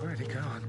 Already gone.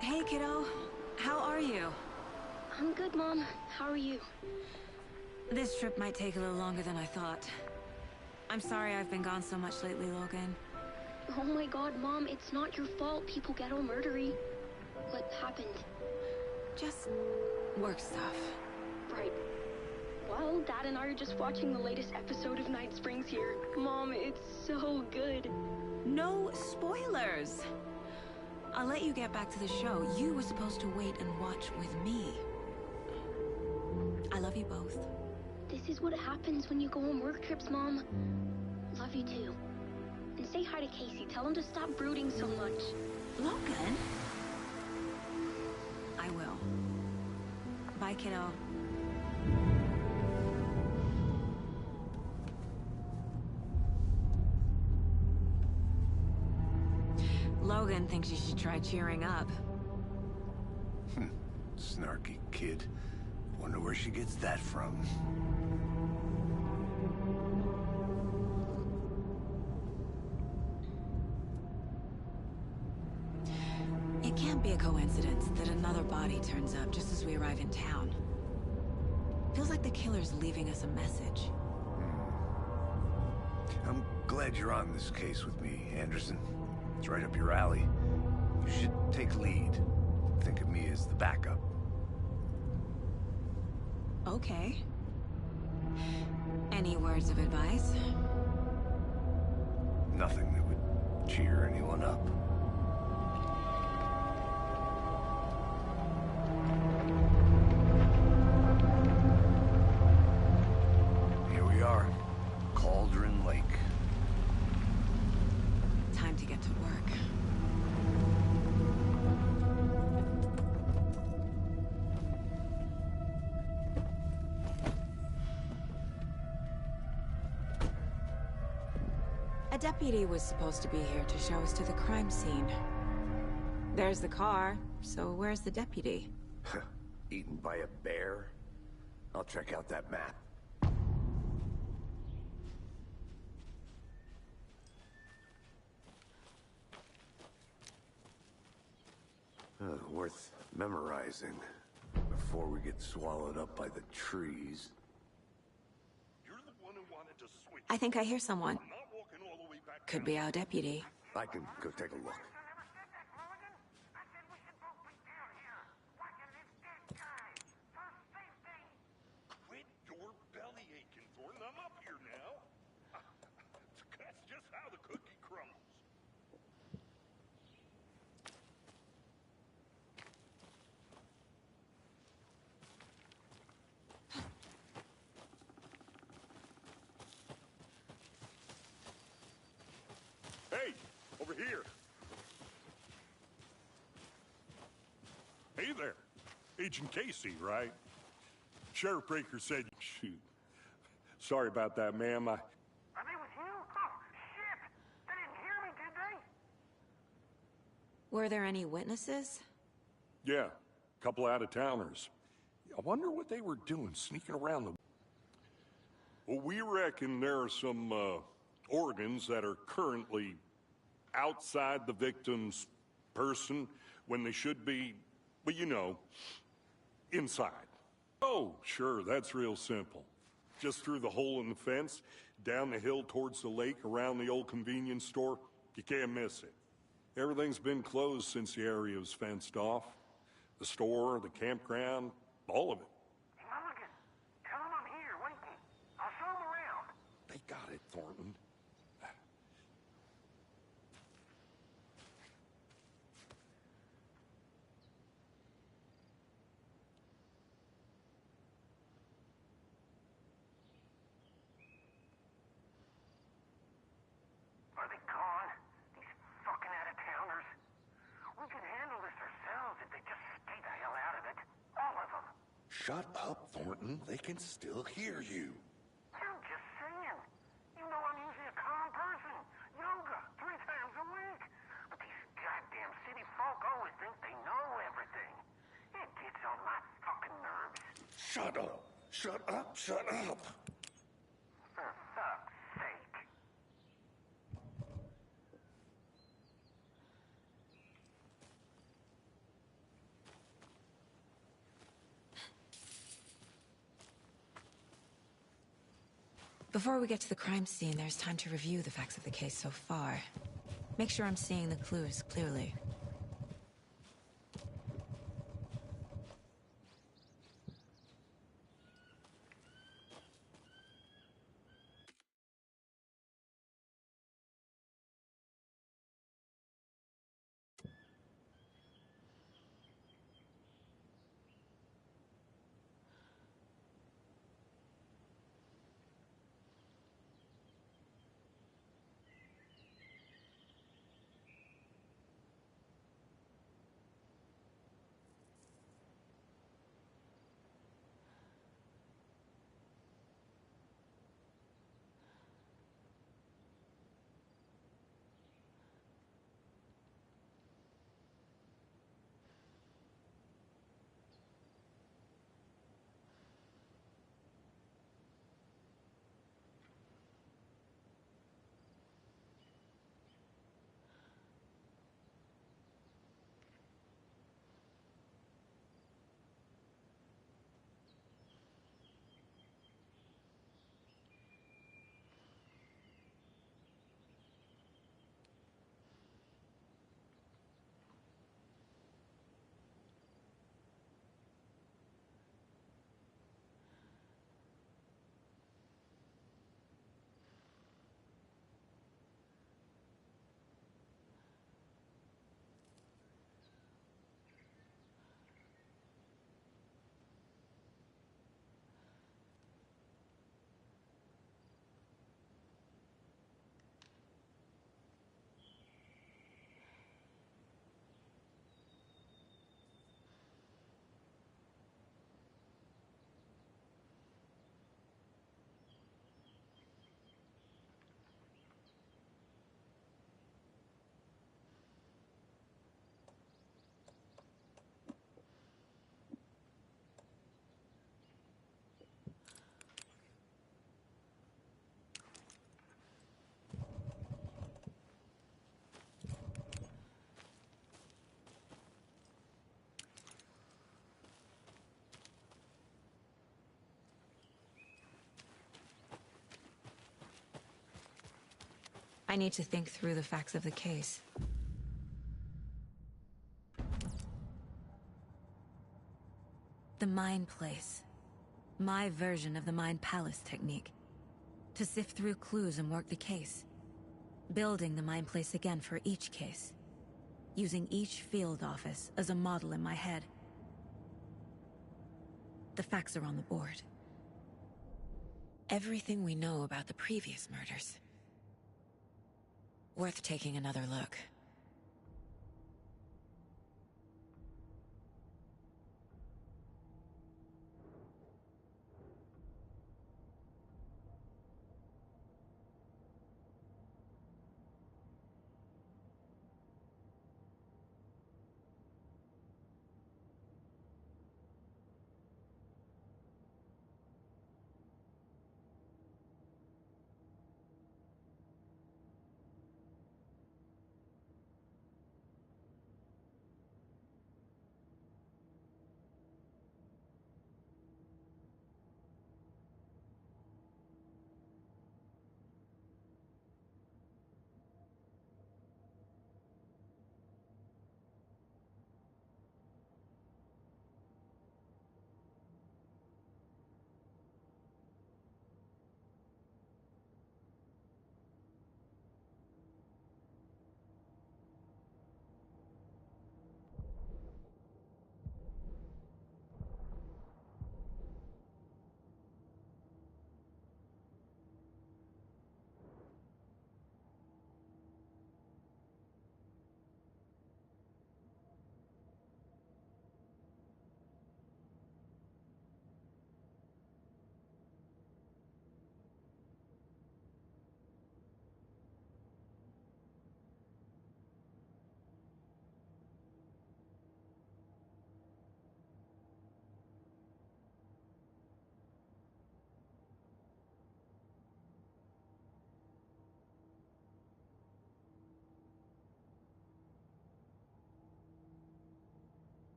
Hey, kiddo. How are you? I'm good, Mom. How are you? This trip might take a little longer than I thought. I'm sorry I've been gone so much lately, Logan. Oh my god, Mom, it's not your fault people get all murdery. What happened? Just work stuff. Right. Well, Dad and I are just watching the latest episode of Night Springs here. Mom, it's so good. No spoilers! I'll let you get back to the show. You were supposed to wait and watch with me. I love you both. This is what happens when you go on work trips, Mom. Love you too. And say hi to Casey. Tell him to stop brooding so much. Logan? I will. Bye, kiddo. Logan thinks you should try cheering up. Snarky kid. Wonder where she gets that from. It can't be a coincidence that another body turns up just as we arrive in town. Feels like the killer's leaving us a message. I'm glad you're on this case with me, Anderson. It's right up your alley. You should take lead. Think of me as the backup. Okay. Any words of advice? Nothing that would cheer anyone up. Here we are. Cauldron Lake. Time to get to work. A deputy was supposed to be here to show us to the crime scene. There's the car, so where's the deputy? Eaten by a bear? I'll check out that map. Worth memorizing before we get swallowed up by the trees. You're the one who wanted to switch. I think I hear someone. I'm not walking all the way back. Could be our deputy. I can go take a look. Quit your belly aching, Thornton. I'm up here now. That's just how the cookie crumbles. Hey, over here. Hey there. Agent Casey, right? Sheriff Breaker said, shoot. Sorry about that, ma'am. Are they with you? Oh, shit! They didn't hear me, did they? Were there any witnesses? Yeah, a couple out-of-towners. I wonder what they were doing, sneaking around the... Well, we reckon there are some, organs that are currently outside the victim's person when they should be, well, you know, inside. Oh, sure, that's real simple. Just through the hole in the fence, down the hill towards the lake, around the old convenience store. You can't miss it. Everything's been closed since the area was fenced off. The store, the campground, all of it. Hey, Mulligan, tell them I'm here, waiting. I'll show them around. They got it, Thornton. Are they gone? These fucking out-of-towners? We can handle this ourselves if they just stay the hell out of it. All of them. Shut up, Thornton. They can still hear you. I'm just saying. You know I'm usually a calm person. Yoga, 3 times a week. But these goddamn city folk always think they know everything. It gets on my fucking nerves. Shut up. Shut up. Shut up. For fuck's sake. Before we get to the crime scene, there's time to review the facts of the case so far. Make sure I'm seeing the clues clearly. I need to think through the facts of the case. The Mind Place. My version of the Mind Palace technique. To sift through clues and work the case. Building the Mind Place again for each case. Using each field office as a model in my head. The facts are on the board. Everything we know about the previous murders. Worth taking another look.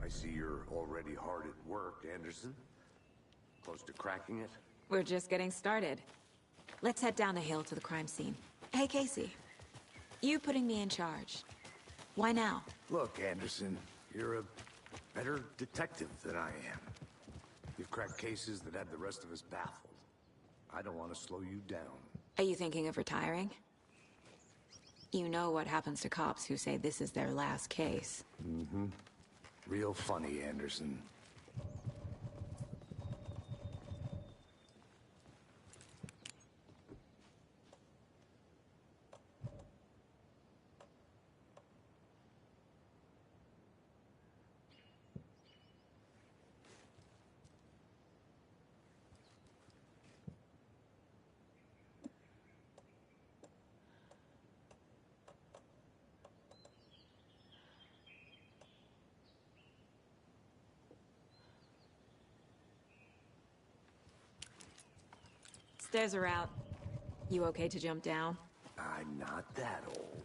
I see you're already hard at work, Anderson. Close to cracking it? We're just getting started. Let's head down a hill to the crime scene. Hey, Casey. You putting me in charge. Why now? Look, Anderson, you're a better detective than I am. You've cracked cases that had the rest of us baffled. I don't want to slow you down. Are you thinking of retiring? You know what happens to cops who say this is their last case. Mm-hmm. Real funny, Anderson. Stairs are out. You okay to jump down? I'm not that old.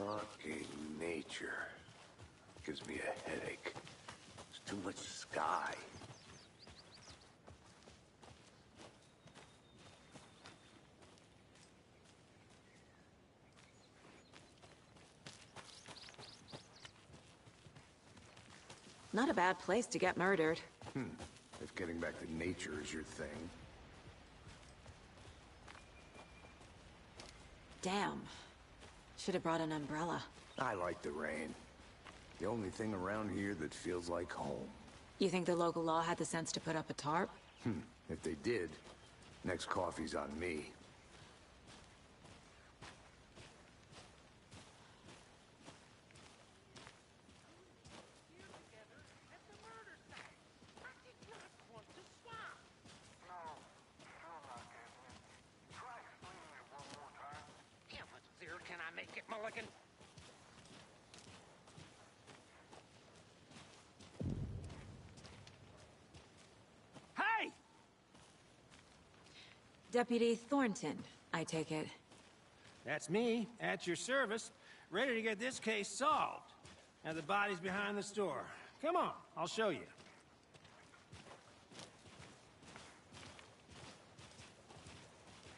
Fucking nature. Gives me a headache. There's too much sky. Not a bad place to get murdered. If getting back to nature is your thing. Damn. Should have brought an umbrella. I like the rain. The only thing around here that feels like home. You think the local law had the sense to put up a tarp? If they did, next coffee's on me. Can I make it, Mulligan? Hey! Deputy Thornton, I take it. That's me, at your service, ready to get this case solved. Now the body's behind the store. Come on, I'll show you.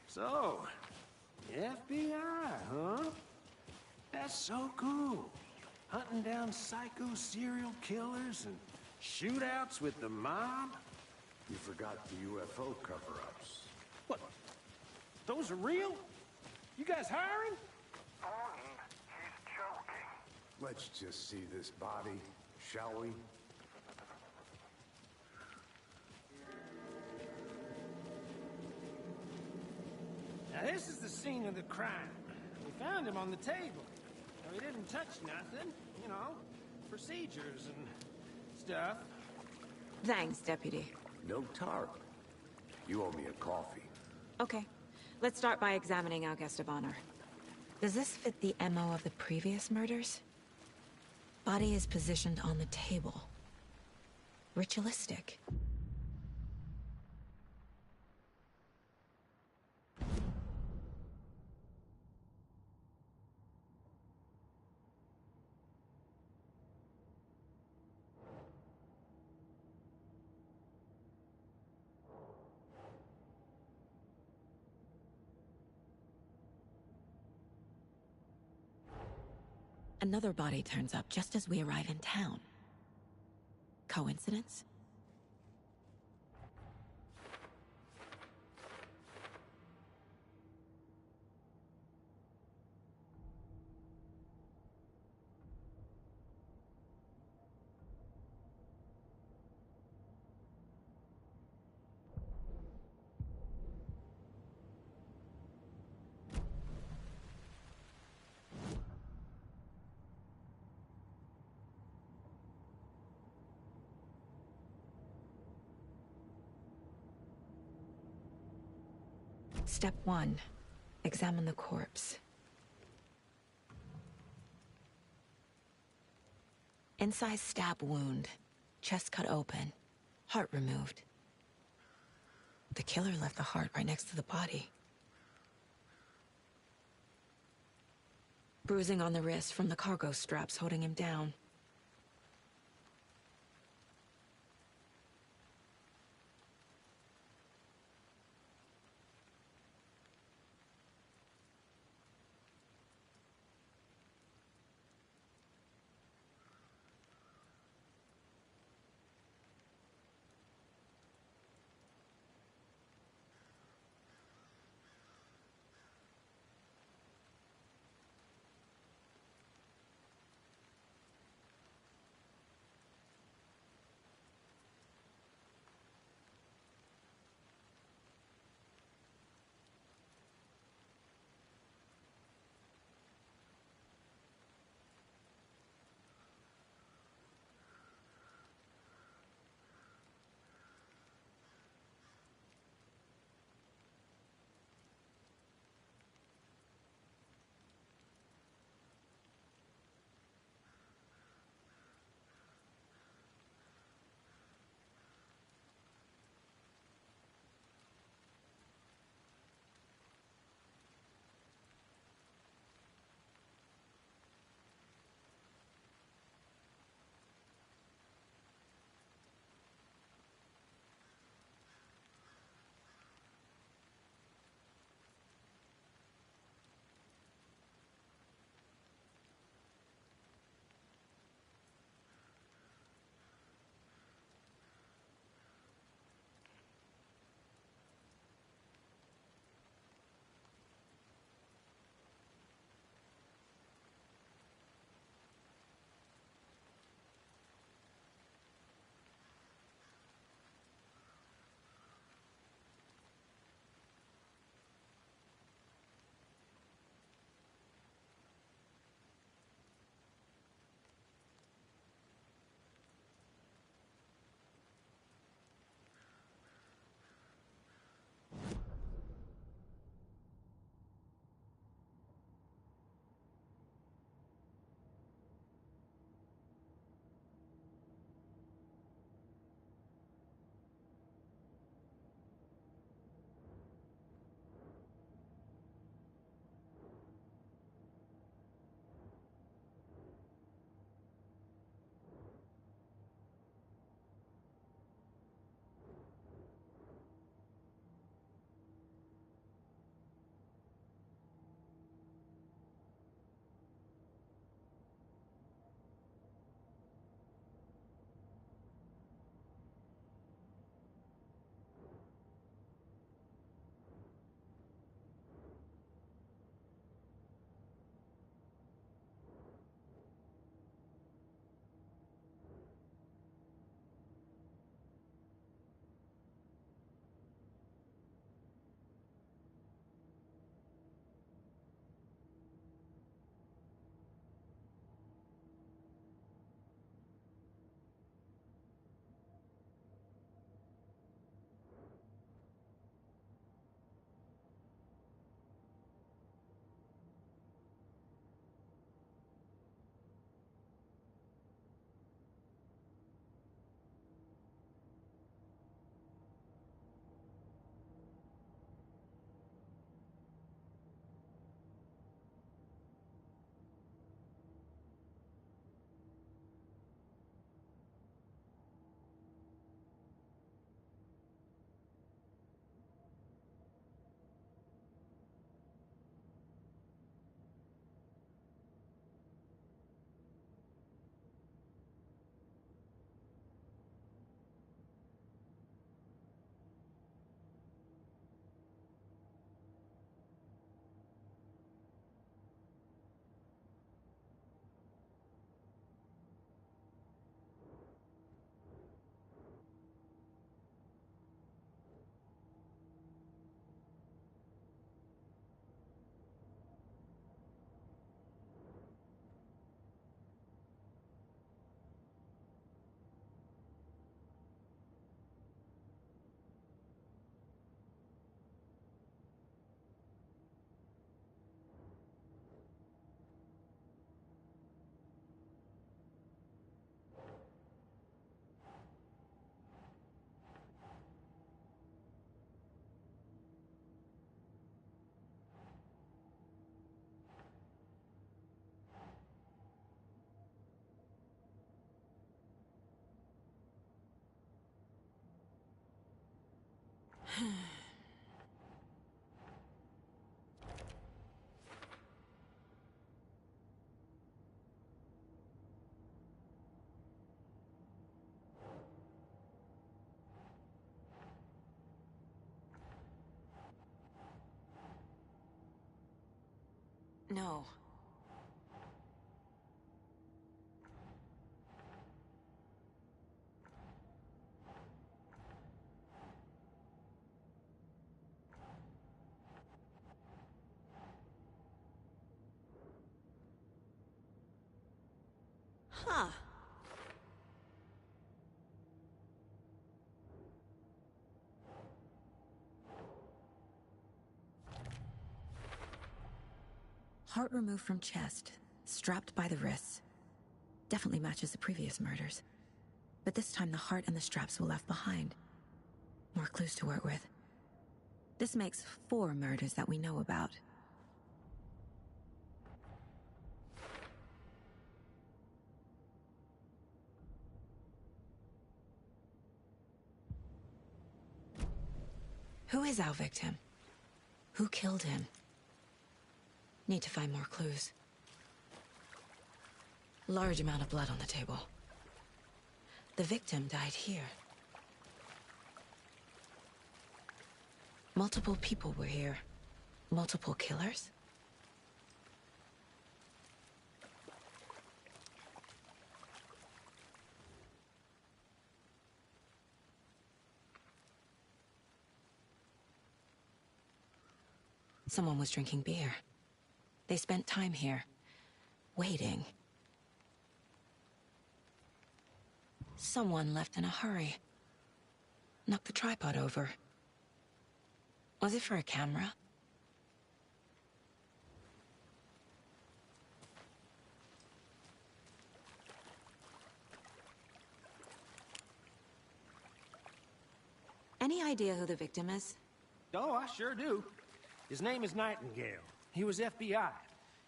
So, FBI, huh? That's so cool. Hunting down psycho serial killers and shootouts with the mob. You forgot the UFO cover-ups. What? Those are real? You guys hiring? Thornton, he's joking. Let's just see this body, shall we? Now this is the scene of the crime. We found him on the table. Now, he didn't touch nothing, you know, procedures and stuff. Thanks, Deputy. No tarp. You owe me a coffee. Okay. Let's start by examining our guest of honor. Does this fit the MO of the previous murders? Body is positioned on the table. Ritualistic. Another body turns up just as we arrive in town. Coincidence? Step 1. Examine the corpse. Incised stab wound. Chest cut open. Heart removed. The killer left the heart right next to the body. Bruising on the wrist from the cargo straps holding him down. No. Huh. Heart removed from chest, strapped by the wrists. Definitely matches the previous murders. But this time the heart and the straps were left behind. More clues to work with. This makes 4 murders that we know about. Who is our victim? Who killed him? Need to find more clues. Large amount of blood on the table. The victim died here. Multiple people were here. Multiple killers? Someone was drinking beer. They spent time here, waiting. Someone left in a hurry. Knocked the tripod over. Was it for a camera? Any idea who the victim is? Oh, I sure do. His name is Nightingale. He was FBI.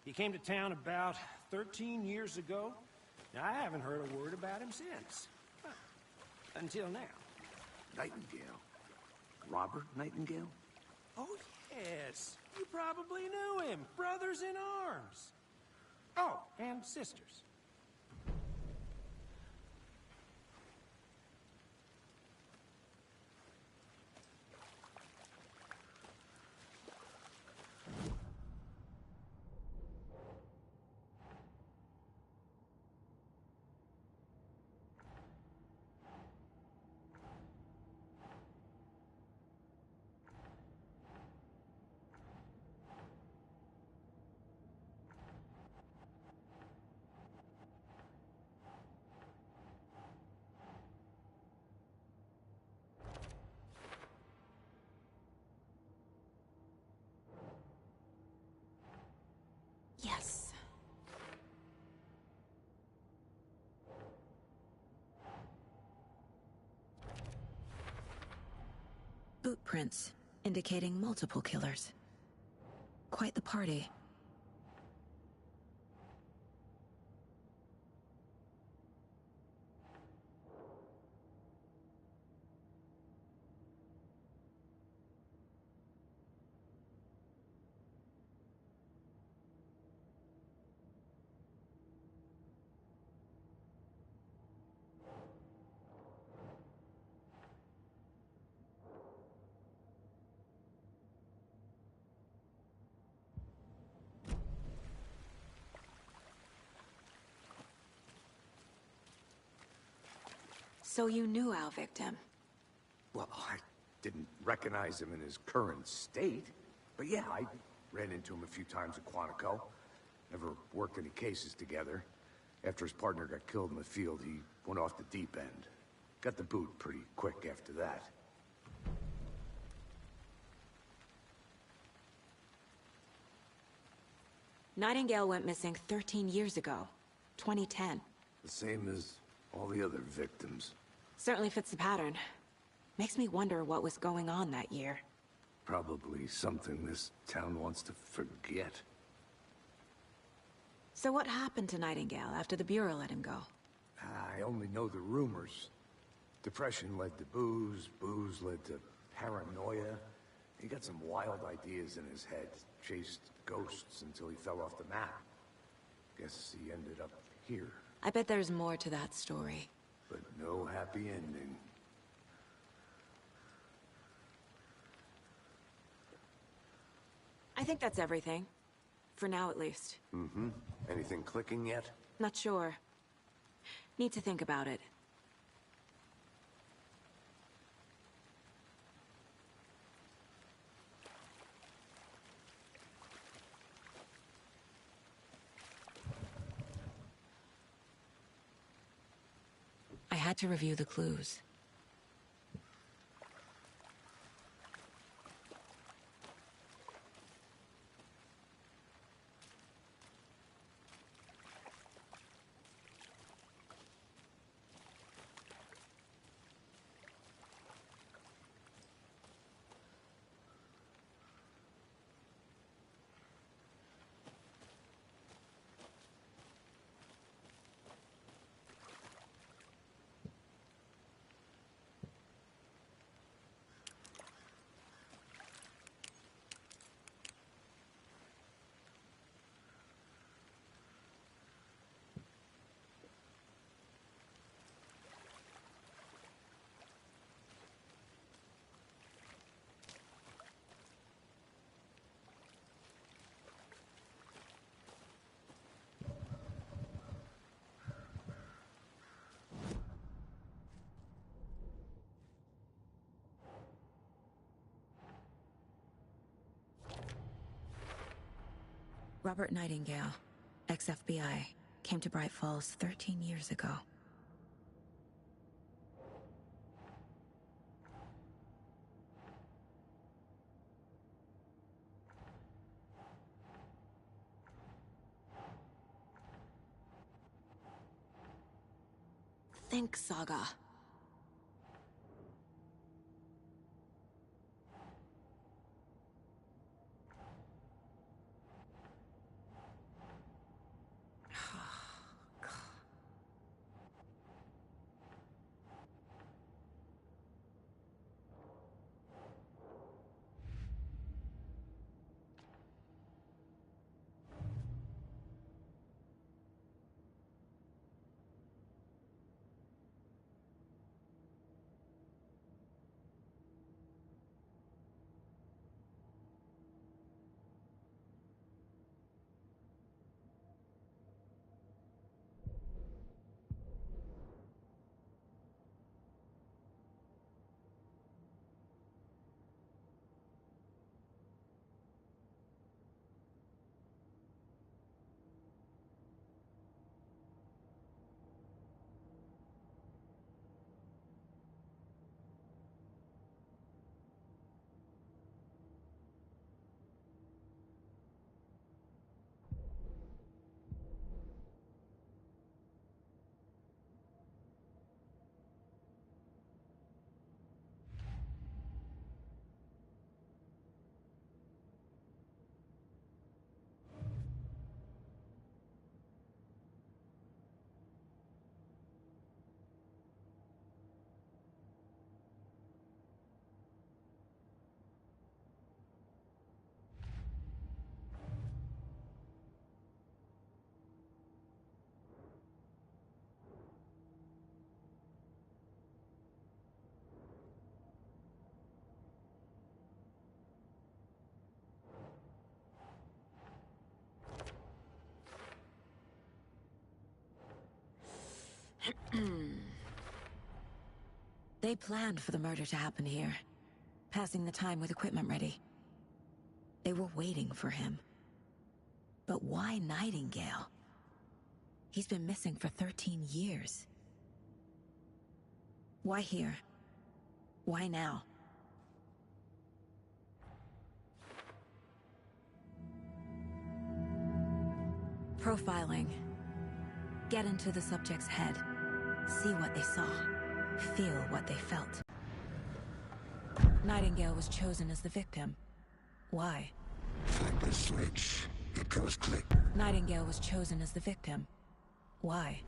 He came to town about 13 years ago. Now, I haven't heard a word about him since. Until now. Nightingale? Robert Nightingale? Oh, yes. You probably knew him. Brothers in arms. Oh, and sisters. Yes. Boot prints, indicating multiple killers. Quite the party. So you knew our victim? Well, I didn't recognize him in his current state. But yeah, I ran into him a few times at Quantico. Never worked any cases together. After his partner got killed in the field, he went off the deep end. Got the boot pretty quick after that. Nightingale went missing 13 years ago. 2010. The same as all the other victims. Certainly fits the pattern. Makes me wonder what was going on that year. Probably something this town wants to forget. So what happened to Nightingale after the Bureau let him go? I only know the rumors. Depression led to booze, booze led to paranoia. He got some wild ideas in his head. Chased ghosts until he fell off the map. Guess he ended up here. I bet there's more to that story. But no happy ending. I think that's everything. For now, at least. Mm-hmm. Anything clicking yet? Not sure. Need to think about it. I had to review the clues. Robert Nightingale, ex-FBI, came to Bright Falls 13 years ago. Think, Saga. They planned for the murder to happen here, passing the time with equipment ready. They were waiting for him. But why Nightingale? He's been missing for 13 years. Why here? Why now? Profiling. Get into the subject's head. See what they saw. Feel what they felt. Nightingale was chosen as the victim. Why? Flip the switch. It goes click. Nightingale was chosen as the victim. Why?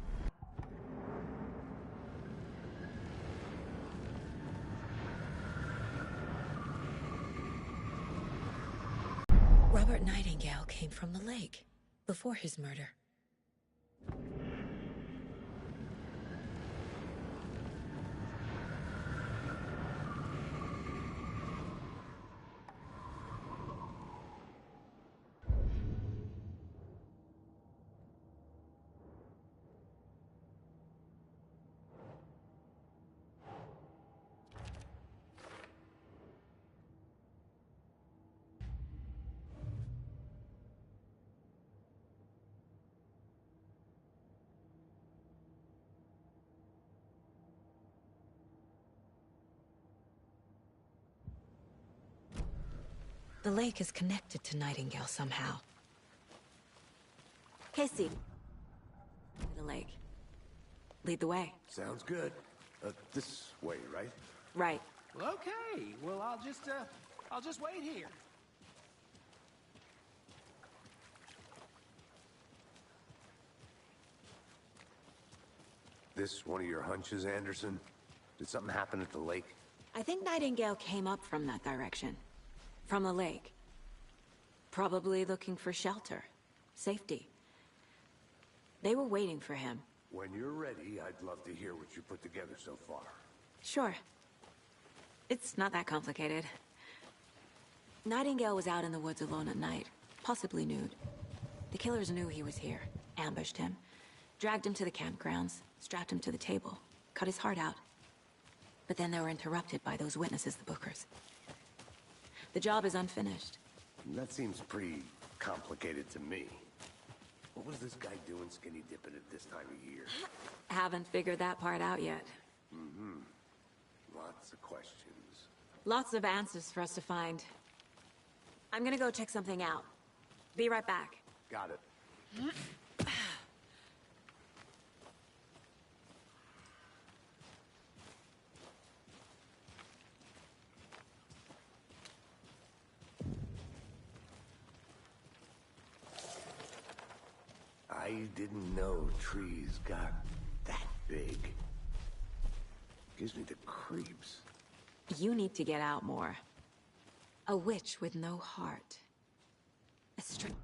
Robert Nightingale came from the lake before his murder. The lake is connected to Nightingale somehow. Casey. The lake. Lead the way. Sounds good. This way, right? Right. Well, okay. Well, I'll just wait here. This one of your hunches, Anderson? Did something happen at the lake? I think Nightingale came up from that direction. From the lake. Probably looking for shelter. Safety. They were waiting for him. When you're ready, I'd love to hear what you put together so far. Sure. It's not that complicated. Nightingale was out in the woods alone at night, possibly nude. The killers knew he was here, ambushed him, dragged him to the campgrounds, strapped him to the table, cut his heart out. But then they were interrupted by those witnesses, the Bookers. The job is unfinished. That seems pretty complicated to me. What was this guy doing skinny dipping at this time of year? Haven't figured that part out yet. Mm-hmm. Lots of questions. Lots of answers for us to find. I'm gonna go check something out. Be right back. Got it. I didn't know trees got that big. Gives me the creeps. You need to get out more. A witch with no heart. A string.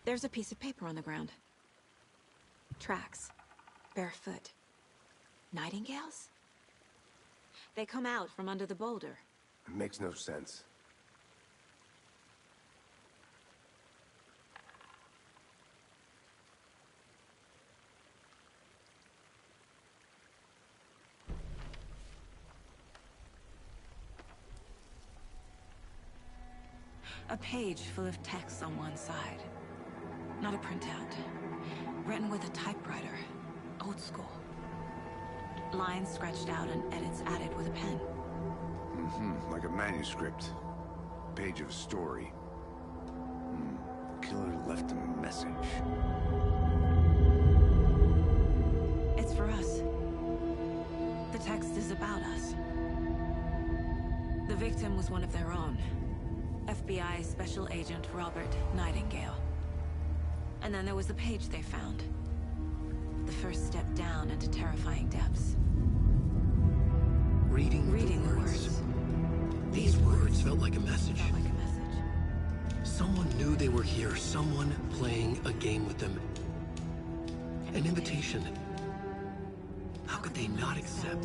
There's a piece of paper on the ground. Tracks. Barefoot. Nightingales? They come out from under the boulder. It makes no sense. A page full of text on one side. Not a printout. Written with a typewriter. Old school. Lines scratched out and edits added with a pen. Mm-hmm. Like a manuscript. Page of a story. Killer left a message. It's for us. The text is about us. The victim was one of their own. FBI Special Agent Robert Nightingale. And then there was the page they found. The first step down into terrifying depths. Reading the words. These words felt like a message. Someone knew they were here. Someone playing a game with them. An invitation. How could they not accept,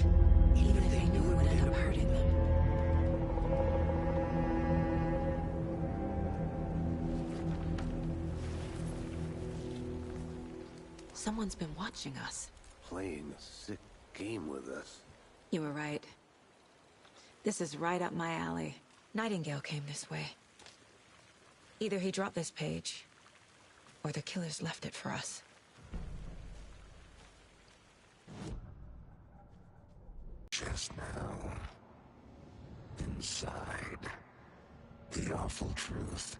even if they knew it would end up hurting them? Someone's been watching us. Playing a sick game with us. You were right. This is right up my alley. Nightingale came this way. Either he dropped this page, or the killers left it for us. Just now, inside, the awful truth.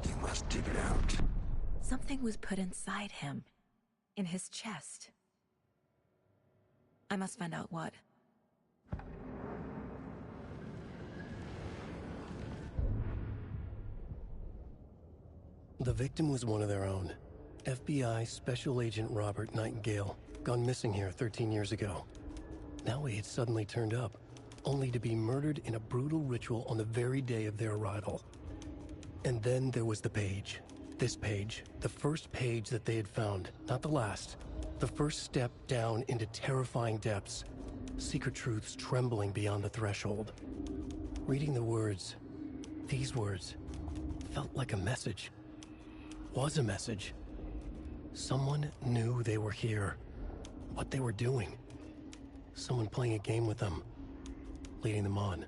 You must dig it out. Something was put inside him, in his chest. I must find out what. The victim was one of their own. FBI Special Agent Robert Nightingale, gone missing here 13 years ago. Now he had suddenly turned up, only to be murdered in a brutal ritual on the very day of their arrival. And then there was the page. This page, the first page that they had found, not the last. The first step down into terrifying depths. Secret truths trembling beyond the threshold. Reading the words, these words, felt like a message. Was a message. Someone knew they were here. What they were doing. Someone playing a game with them. Leading them on.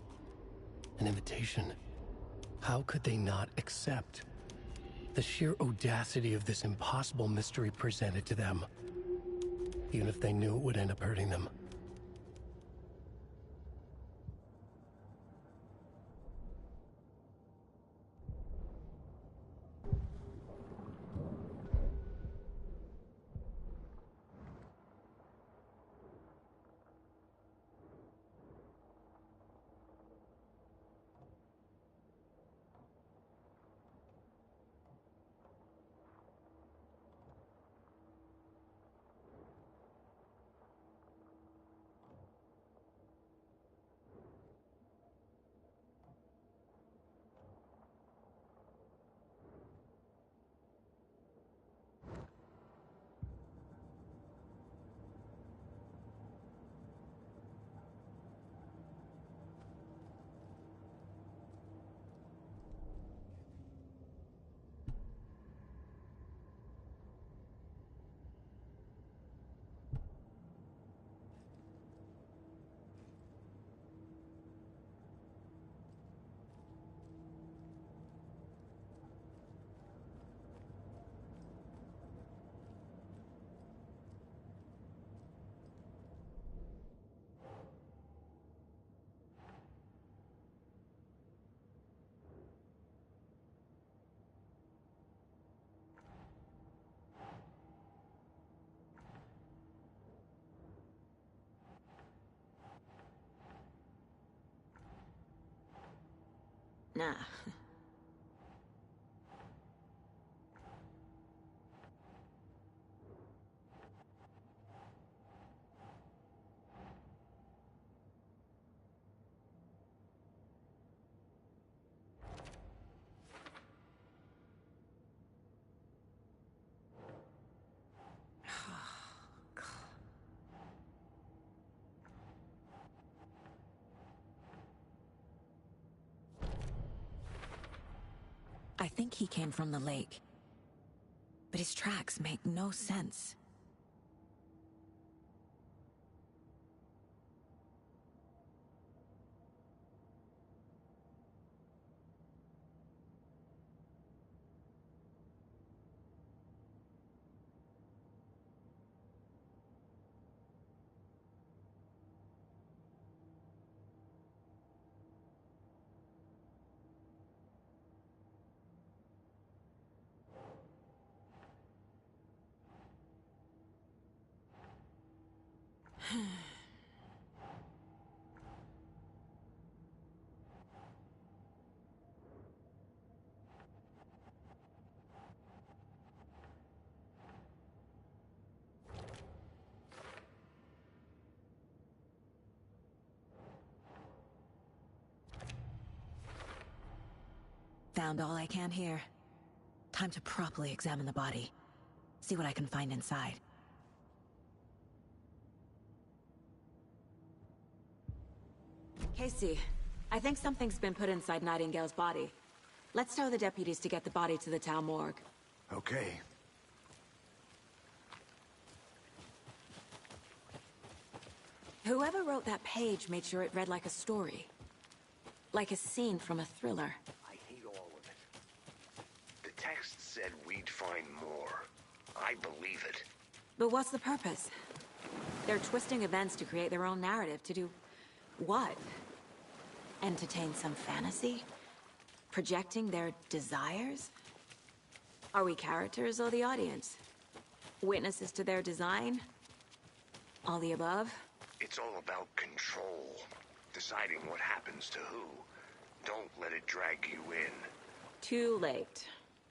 An invitation. How could they not accept? The sheer audacity of this impossible mystery presented to them. Even if they knew it would end up hurting them. Nah. I think he came from the lake. But his tracks make no sense. Found all I can here. Time to properly examine the body. See what I can find inside. Casey, I think something's been put inside Nightingale's body. Let's tell the deputies to get the body to the town morgue. Okay. Whoever wrote that page made sure it read like a story. Like a scene from a thriller. I hate all of it. The text said we'd find more. I believe it. But what's the purpose? They're twisting events to create their own narrative to do... what? Entertain some fantasy? Projecting their desires? Are we characters or the audience? Witnesses to their design? All the above? It's all about control. Deciding what happens to who. Don't let it drag you in. Too late.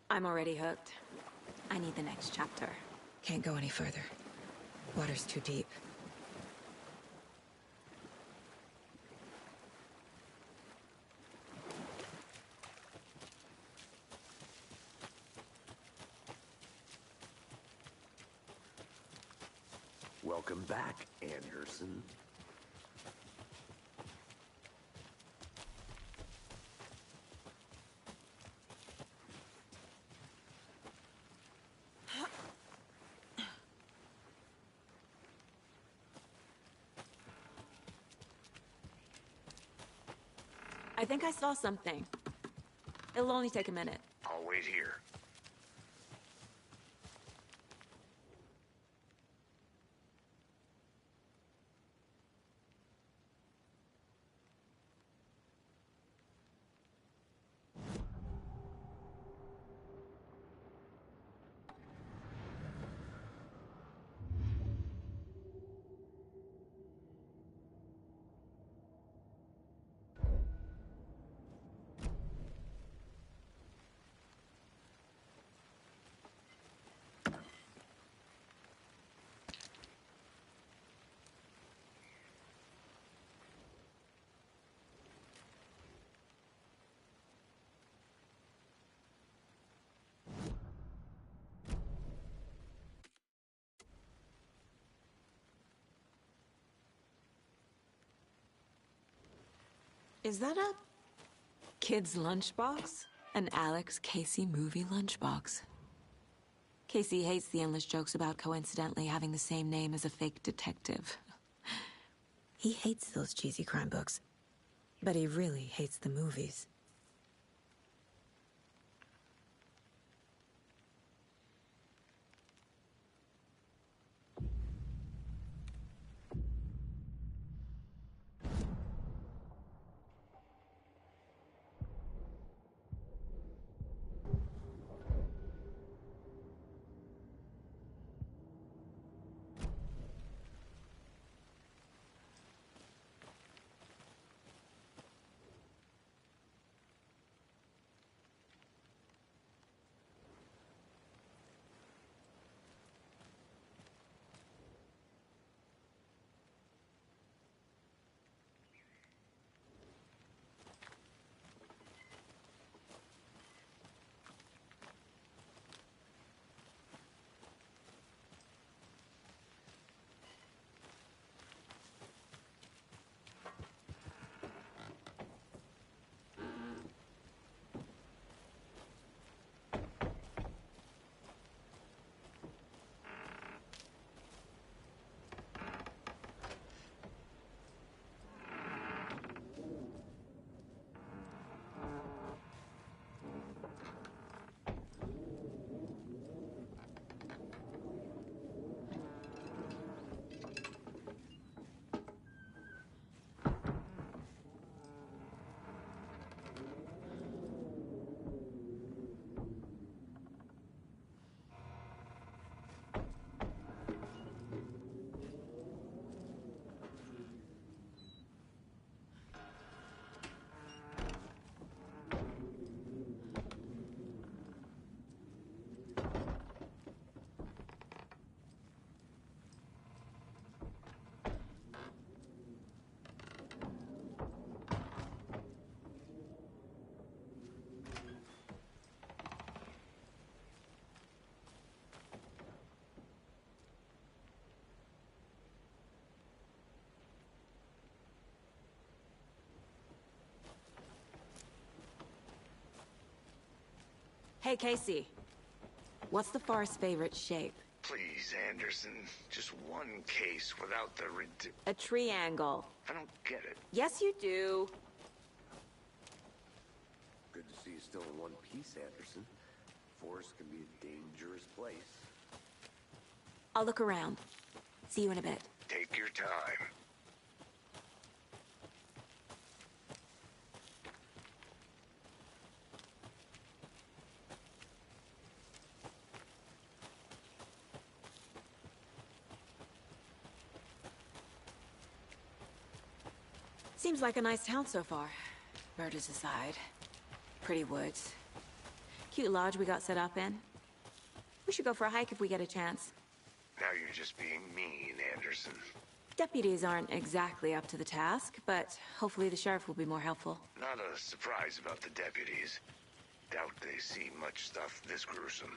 I'm already hooked. I need the next chapter. Can't go any further. Water's too deep. Welcome back, Anderson. I think I saw something. It'll only take a minute. I'll wait here. Is that a kid's lunchbox? An Alex Casey movie lunchbox. Casey hates the endless jokes about coincidentally having the same name as a fake detective. He hates those cheesy crime books, but he really hates the movies. Hey, Casey. What's the forest's favorite shape? Please, Anderson. Just one case without the A triangle. I don't get it. Yes, you do. Good to see you still in one piece, Anderson. Forest can be a dangerous place. I'll look around. See you in a bit. Take your time. Seems like a nice town so far. Murders aside. Pretty woods. Cute lodge we got set up in. We should go for a hike if we get a chance. Now you're just being mean, Anderson. Deputies aren't exactly up to the task, but hopefully the sheriff will be more helpful. Not a surprise about the deputies. Doubt they see much stuff this gruesome.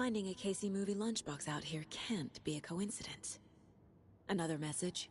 Finding a Casey movie lunchbox out here can't be a coincidence. Another message?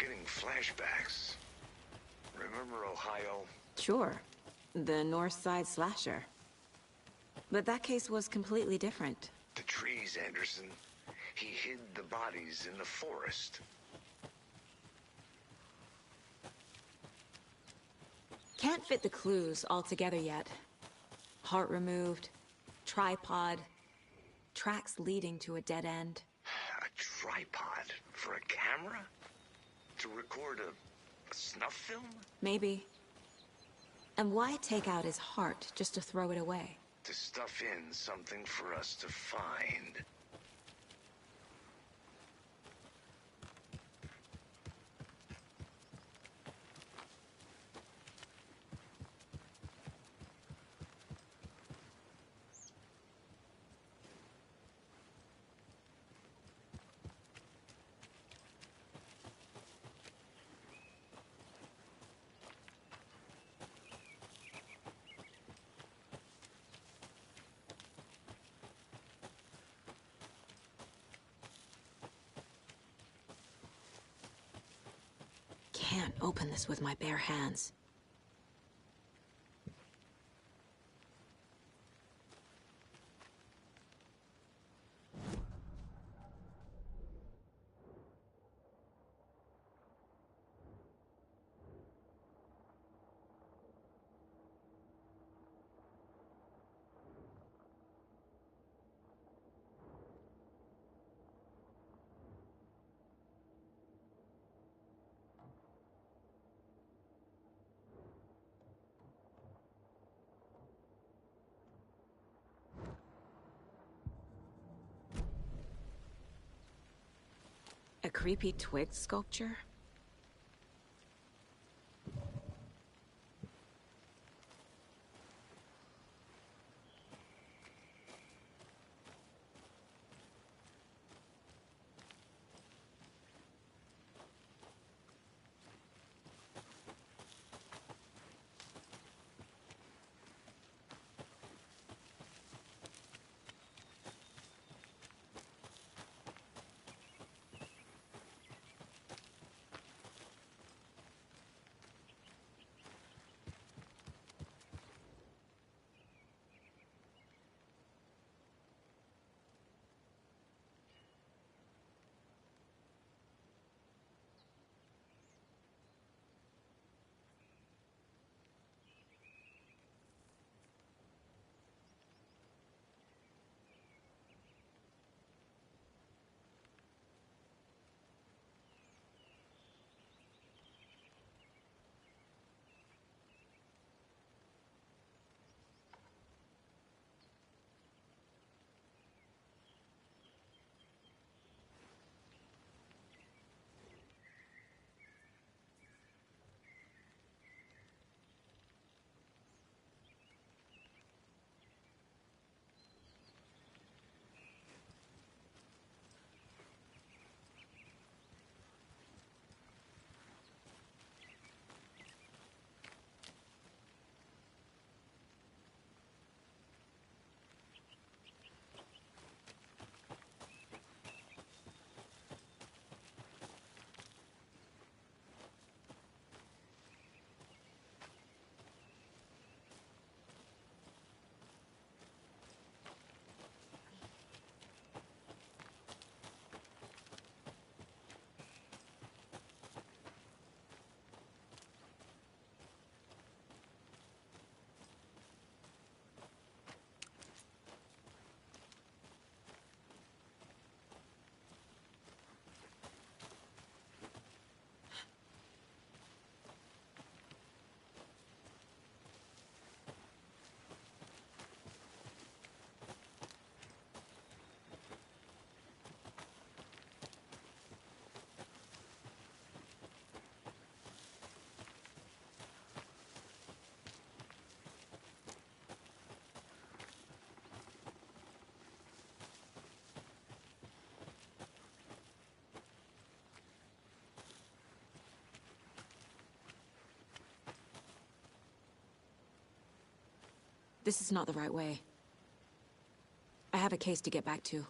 getting flashbacks. Remember Ohio? Sure. The North Side slasher. But that case was completely different. The trees, Anderson. He hid the bodies in the forest. Can't fit the clues all together yet. Heart removed, tripod, tracks leading to a dead end. A tripod for a camera? To record a snuff film? Maybe. And why take out his heart just to throw it away? To stuff in something for us to find. Can't open this with my bare hands. A creepy twig sculpture? This is not the right way. I have a case to get back to.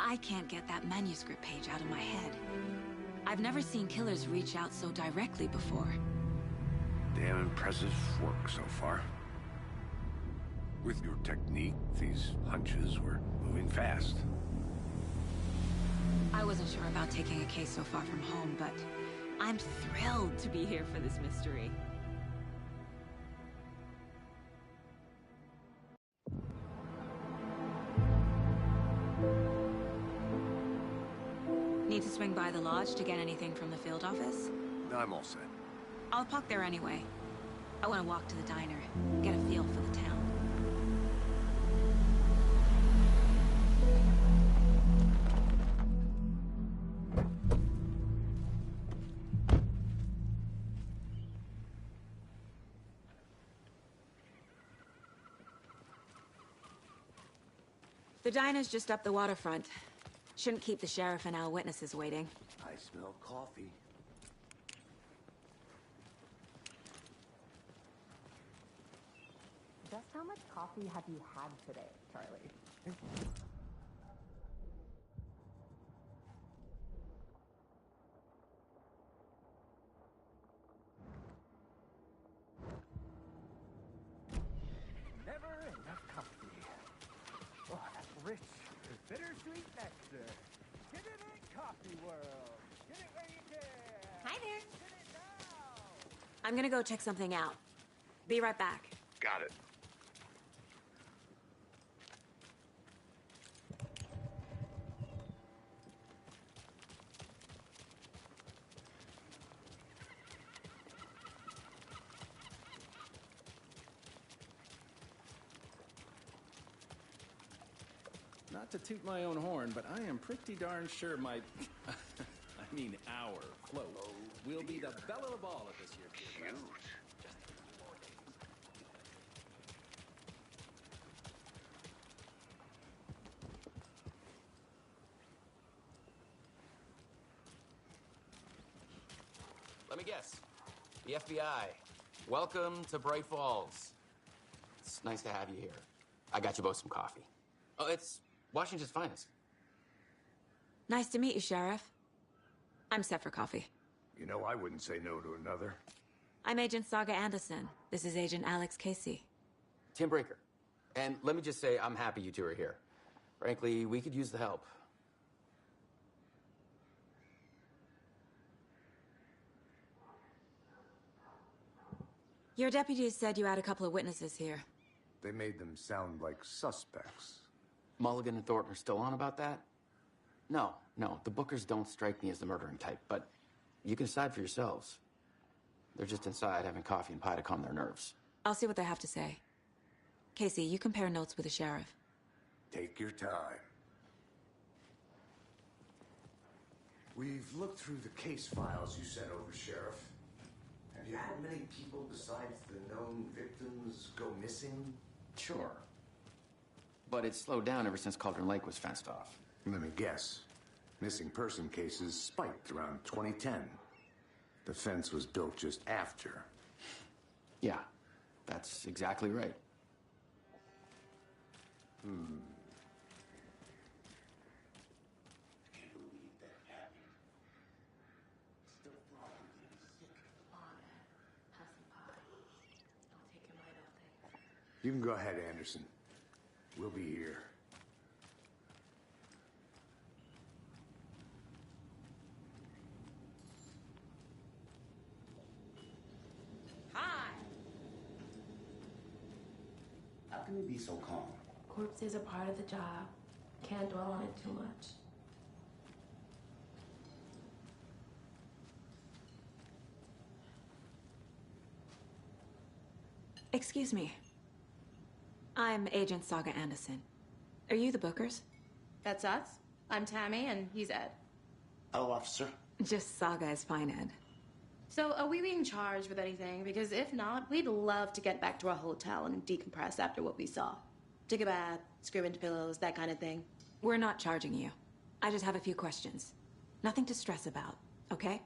I can't get that manuscript page out of my head. I've never seen killers reach out so directly before. Damn impressive work so far. With your technique, these hunches were moving fast. I wasn't sure about taking a case so far from home, but I'm thrilled to be here for this mystery. Need to swing by the lodge to get anything from the field office? I'm all set. I'll park there anyway. I want to walk to the diner, get a feel for the town. The diner's just up the waterfront. Shouldn't keep the sheriff and our witnesses waiting. I smell coffee. Just how much coffee have you had today, Charlie? Never enough coffee. Oh, that's rich, bittersweet nectar. Get it in Coffee World. Get it where you can. Hi there. Get it now. I'm gonna go check something out. Be right back. Got it. Not to toot my own horn, but I am pretty darn sure my... I mean our float will be the belle of the ball at this year's Deerfest. Let me guess. The FBI. Welcome to Bright Falls. It's nice to have you here. I got you both some coffee. Oh, it's Washington's finest. Nice to meet you, Sheriff. I'm set for coffee. You know, I wouldn't say no to another. I'm Agent Saga Anderson. This is Agent Alex Casey. Tim Breaker. And let me just say, I'm happy you two are here. Frankly, we could use the help. Your deputies said you had a couple of witnesses here. They made them sound like suspects. Mulligan and Thornton are still on about that? No, the Bookers don't strike me as the murdering type, but you can decide for yourselves. They're just inside having coffee and pie to calm their nerves. I'll see what they have to say. Casey, you compare notes with the sheriff. Take your time. We've looked through the case files you sent over, Sheriff. Have you had many people besides the known victims go missing? Sure. But it's slowed down ever since Cauldron Lake was fenced off. Let me guess. Missing person cases spiked around 2010. The fence was built just after. Yeah, that's exactly right. You can go ahead, Anderson. We'll be here. Hi! How can you be so calm? Corpses are part of the job. Can't dwell on it too much. Excuse me. I'm Agent Saga Anderson. Are you the Bookers? That's us. I'm Tammy, and he's Ed. Hello, officer. Just Saga is fine, Ed. So, are we being charged with anything? Because if not, we'd love to get back to our hotel and decompress after what we saw. Take a bath, scream into pillows, that kind of thing. We're not charging you. I just have a few questions. Nothing to stress about, okay?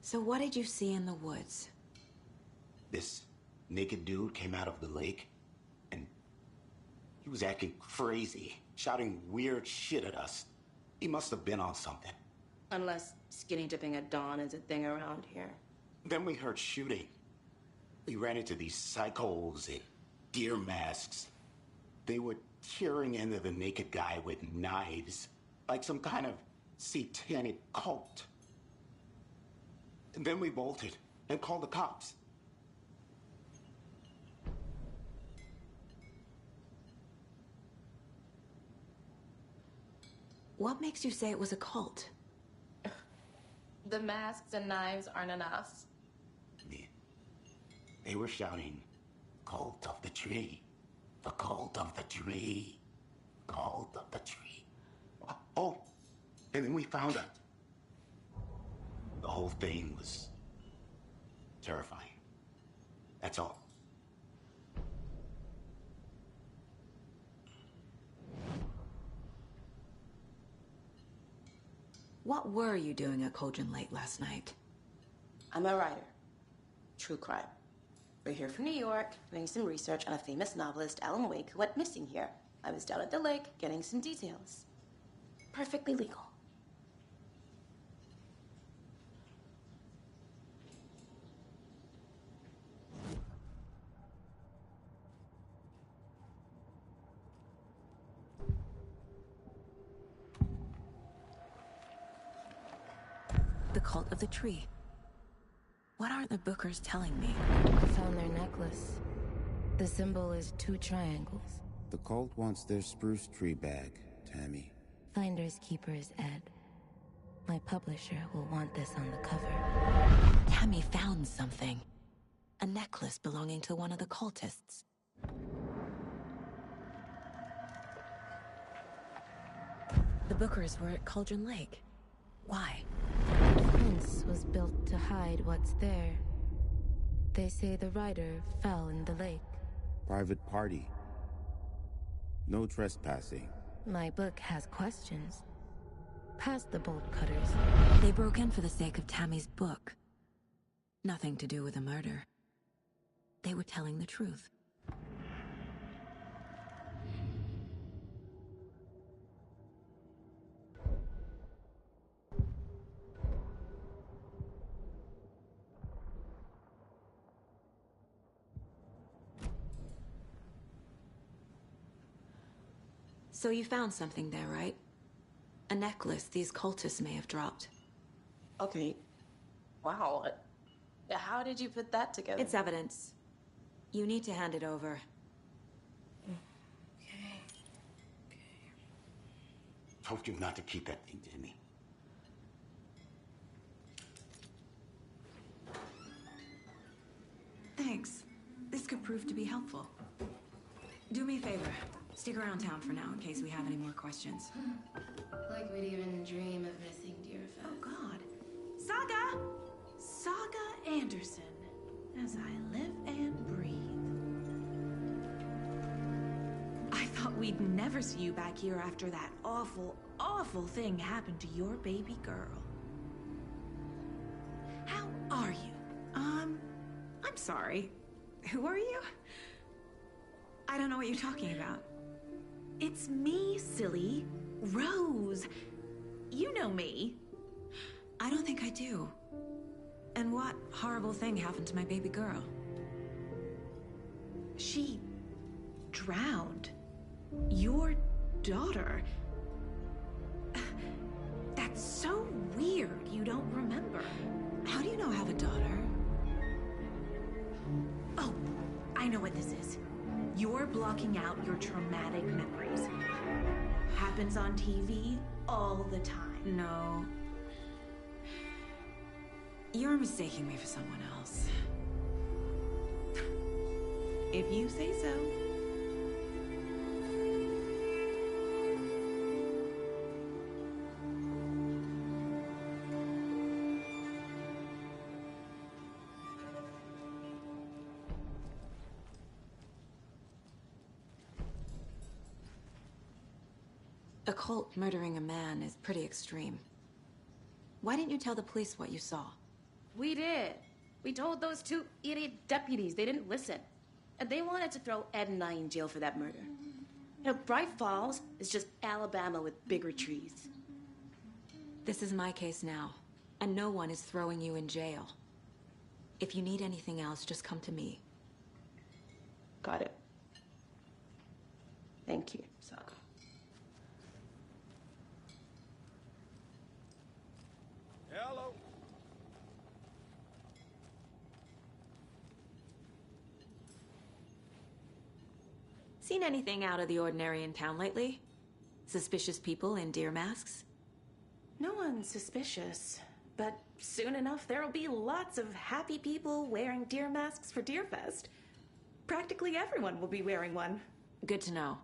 So what did you see in the woods? This naked dude came out of the lake, and he was acting crazy, shouting weird shit at us. He must have been on something. Unless skinny dipping at dawn is a thing around here. Then we heard shooting. We ran into these psychos in deer masks. They were tearing into the naked guy with knives, like some kind of satanic cult. And then we bolted and called the cops. What makes you say it was a cult? The masks and knives aren't enough. They were shouting, "Cult of the tree. The cult of the tree. Cult of the tree." Oh, and then we found it. The whole thing was terrifying. That's all. What were you doing at Cauldron Lake last night? I'm a writer. True crime. We're here from New York, doing some research on a famous novelist, Alan Wake, who went missing here. I was down at the lake, getting some details. Perfectly legal. The cult of the tree. What are the Bookers telling me? I found their necklace. The symbol is 2 triangles. The cult wants their spruce tree back, Tammy. Finders keepers, Ed. My publisher will want this on the cover. Tammy found something. A necklace belonging to one of the cultists. The Bookers were at Cauldron Lake. Why? The fence was built to hide what's there. They say the writer fell in the lake. Private party. No trespassing. My book has questions. Past the bolt cutters. They broke in for the sake of Tammy's book. Nothing to do with a murder. They were telling the truth. So you found something there, right? A necklace these cultists may have dropped. Okay. Wow. How did you put that together? It's evidence. You need to hand it over. Okay. Told you not to keep that thing to me. Thanks. This could prove to be helpful. Do me a favor. Stick around town for now in case we have any more questions. Like we'd even dream of missing Deerfest. Oh, God. Saga Anderson. As I live and breathe. I thought we'd never see you back here after that awful, awful thing happened to your baby girl. How are you? I'm sorry. Who are you? I don't know what you're talking about. It's me, silly. Rose. You know me. I don't think I do. And what horrible thing happened to my baby girl? She drowned. Your daughter. That's so weird you don't remember. How do you know I have a daughter? Oh, I know what this is. You're blocking out your traumatic memories. Happens on TV all the time. No. You're mistaking me for someone else. If you say so. A cult murdering a man is pretty extreme. Why didn't you tell the police what you saw? We did. We told those two idiot deputies. They didn't listen. And they wanted to throw Ed and I in jail for that murder. You know, Bright Falls is just Alabama with bigger trees. This is my case now, and no one is throwing you in jail. If you need anything else, just come to me. Got it. Thank you, Saga. Hello. Seen anything out of the ordinary in town lately? Suspicious people in deer masks? No one's suspicious, but soon enough there'll be lots of happy people wearing deer masks for Deerfest. Practically everyone will be wearing one. Good to know.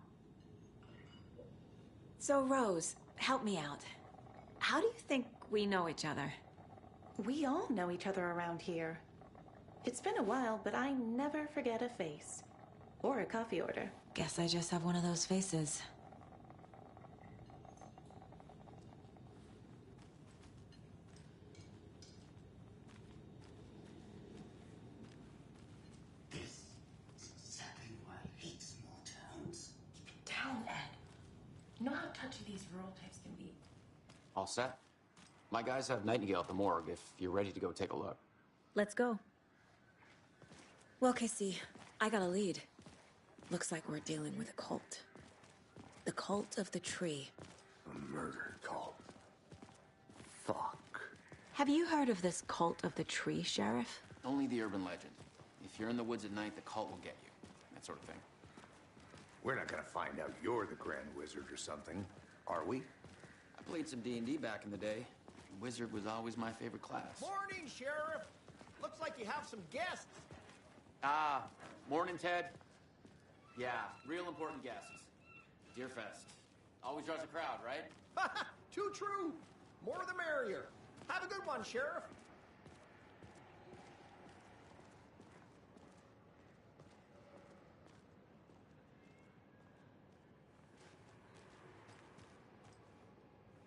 So, Rose, help me out. How do you think we know each other? We all know each other around here. It's been a while, but I never forget a face. Or a coffee order. Guess I just have one of those faces. This is exactly why I hate small towns. Down, Ed. You know how touchy these rural types can be. All set? My guys have Nightingale at the morgue if you're ready to go take a look. Let's go. Well, Casey, I got a lead. Looks like we're dealing with a cult. The cult of the tree. A murder cult. Fuck. Have you heard of this cult of the tree, Sheriff? Only the urban legend. If you're in the woods at night, the cult will get you. That sort of thing. We're not gonna find out you're the Grand Wizard or something, are we? I played some D&D back in the day. Wizard was always my favorite class. Morning, Sheriff. Looks like you have some guests. Ah, morning, Ted. Yeah, real important guests. Deerfest. Always draws a crowd, right? Too true. More the merrier. Have a good one, Sheriff.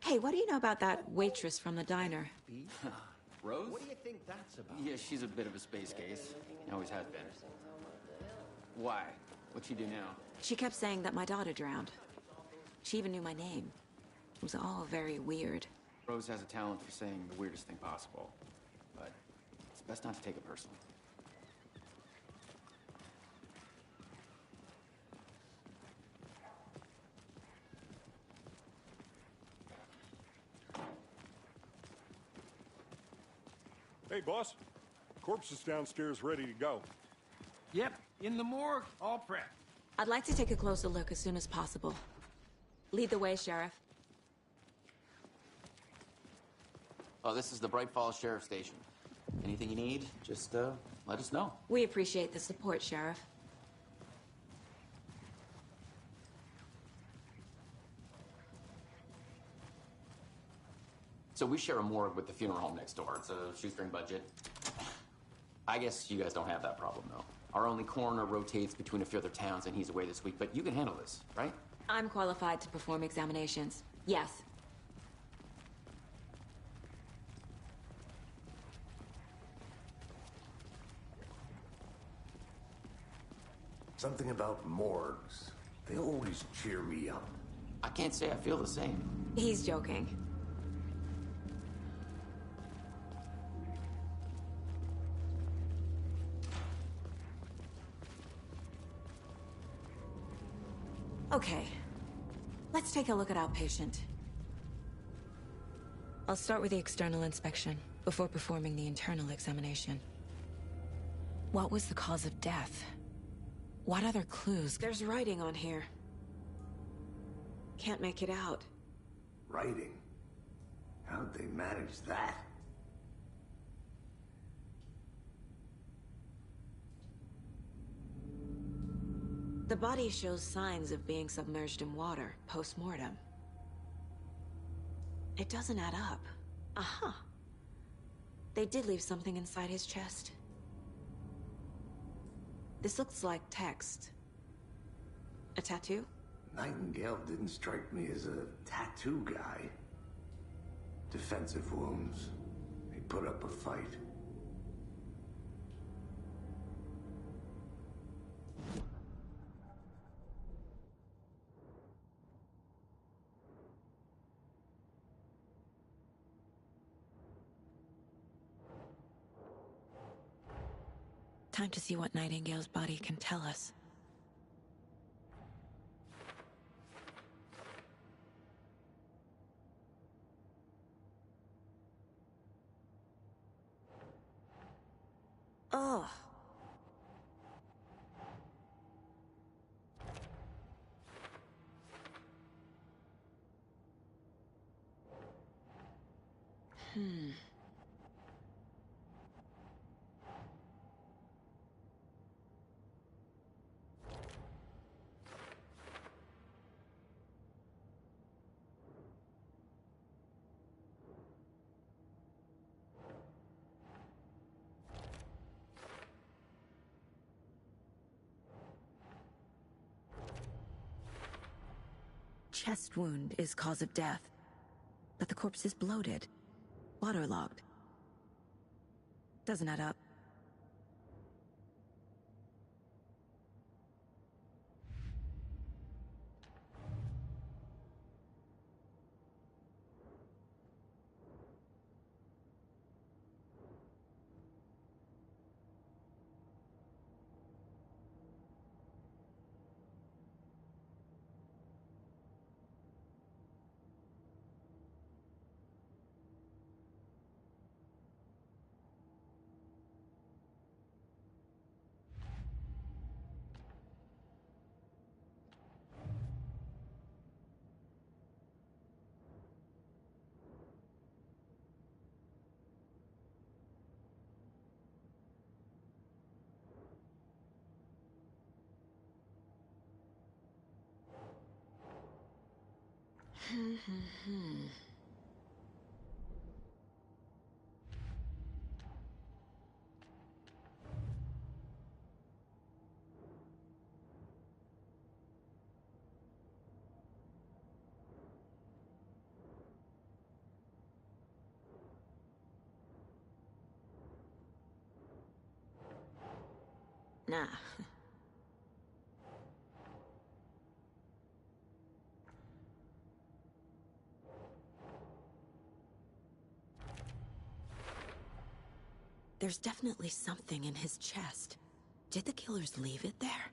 Hey, what do you know about that waitress from the diner? Rose? What do you think that's about? Yeah, she's a bit of a space case. Always has been. Why? What'd she do now? She kept saying that my daughter drowned. She even knew my name. It was all very weird. Rose has a talent for saying the weirdest thing possible. But it's best not to take it personally. Hey, boss. Corpse is downstairs ready to go. Yep, in the morgue, all prepped. I'd like to take a closer look as soon as possible. Lead the way, Sheriff. Oh, this is the Bright Falls Sheriff Station. Anything you need, just let us know. We appreciate the support, Sheriff. So we share a morgue with the funeral home next door. It's a shoestring budget. I guess you guys don't have that problem, though. Our only coroner rotates between a few other towns, and he's away this week, but you can handle this, right? I'm qualified to perform examinations. Yes. Something about morgues. They always cheer me up. I can't say I feel the same. He's joking. Okay, let's take a look at our patient. I'll start with the external inspection before performing the internal examination. What was the cause of death? What other clues? There's writing on here. Can't make it out. Writing? How'd they manage that? The body shows signs of being submerged in water post-mortem. It doesn't add up. Aha. They did leave something inside his chest. This looks like text. A tattoo? Nightingale didn't strike me as a tattoo guy. Defensive wounds. He put up a fight. Time to see what Nightingale's body can tell us. Oh. Chest wound is cause of death, but the corpse is bloated, waterlogged. Doesn't add up. Nah. There's definitely something in his chest. Did the killers leave it there?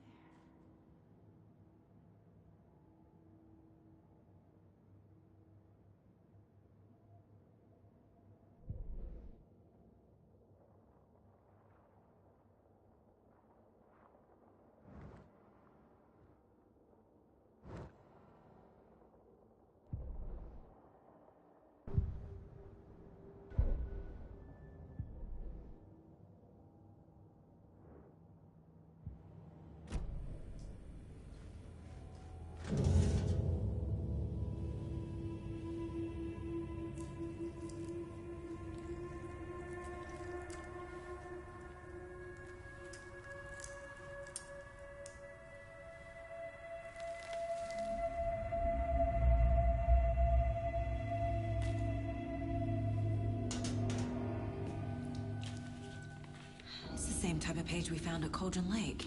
Same type of page we found at Cauldron Lake.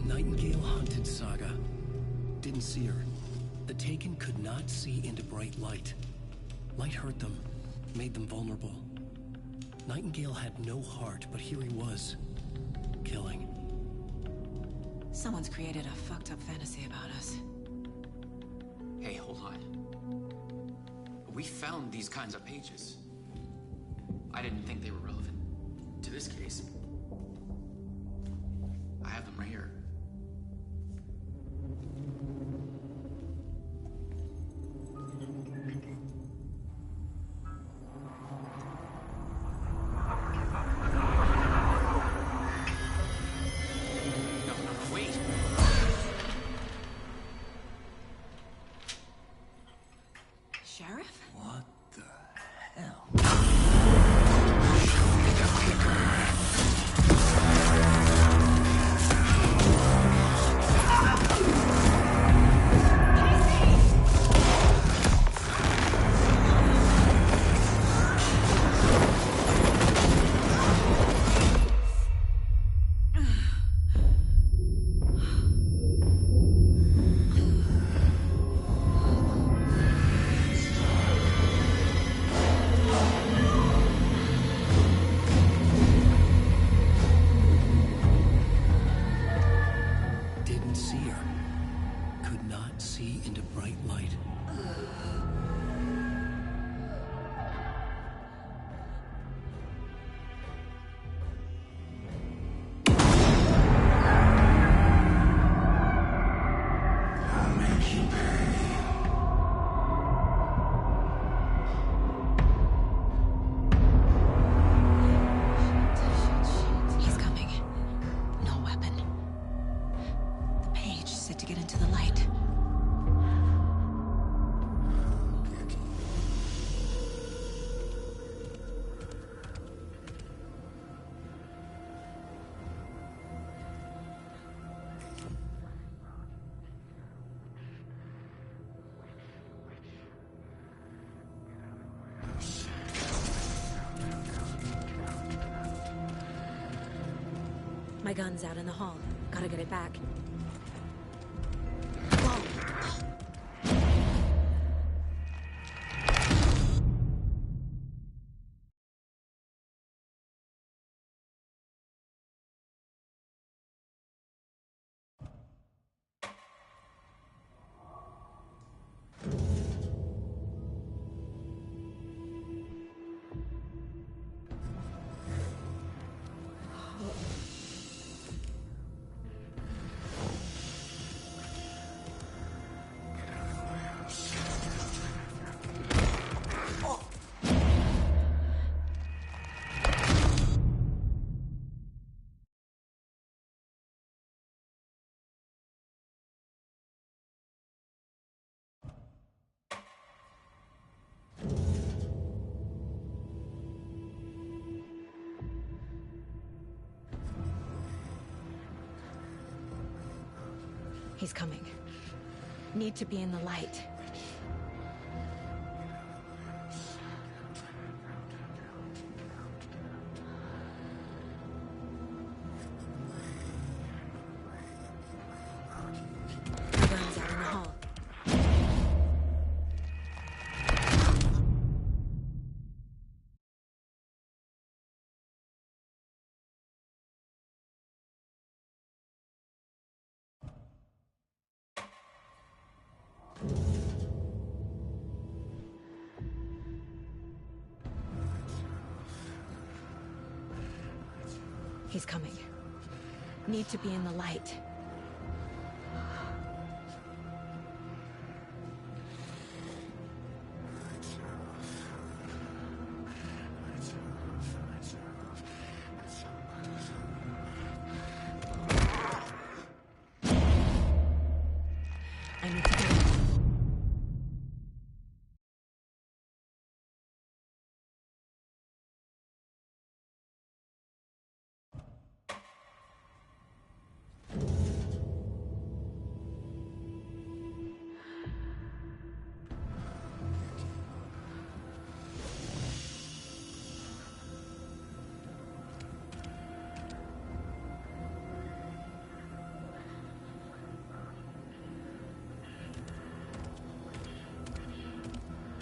Nightingale hunted Saga. Didn't see her. The Taken could not see into bright light. Light hurt them, made them vulnerable. Nightingale had no heart, but here he was, killing. Someone's created a fucked up fantasy about us. Hey, hold on. We found these kinds of pages. I didn't think they were relevant to this case. I have them right here. No, wait. Sheriff? What the hell? See into bright light. He's coming. No weapon. The page set to get into the light. My gun's out in the hall. Gotta get it back. He's coming. Need to be in the light. My gun's out in the hall. He's coming. Need to be in the light. I need to get in.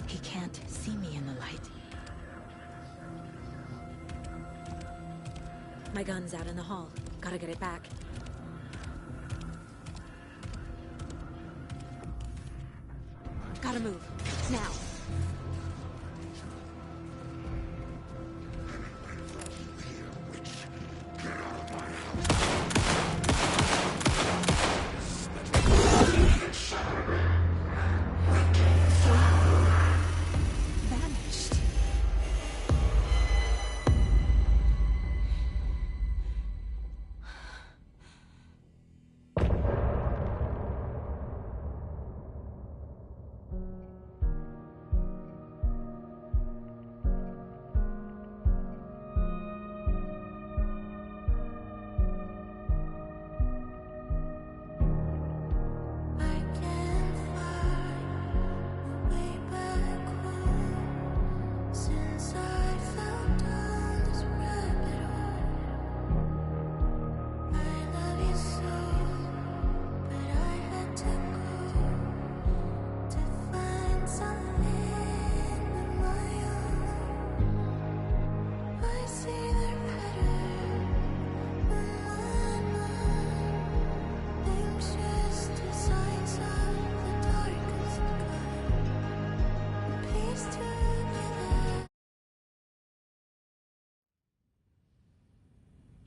He can't see me in the light. My gun's out in the hall. Gotta get it back. Gotta move. Now.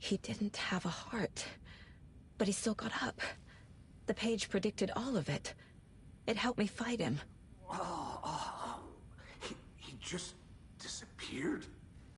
He didn't have a heart, but he still got up. The page predicted all of it. It helped me fight him. He just disappeared?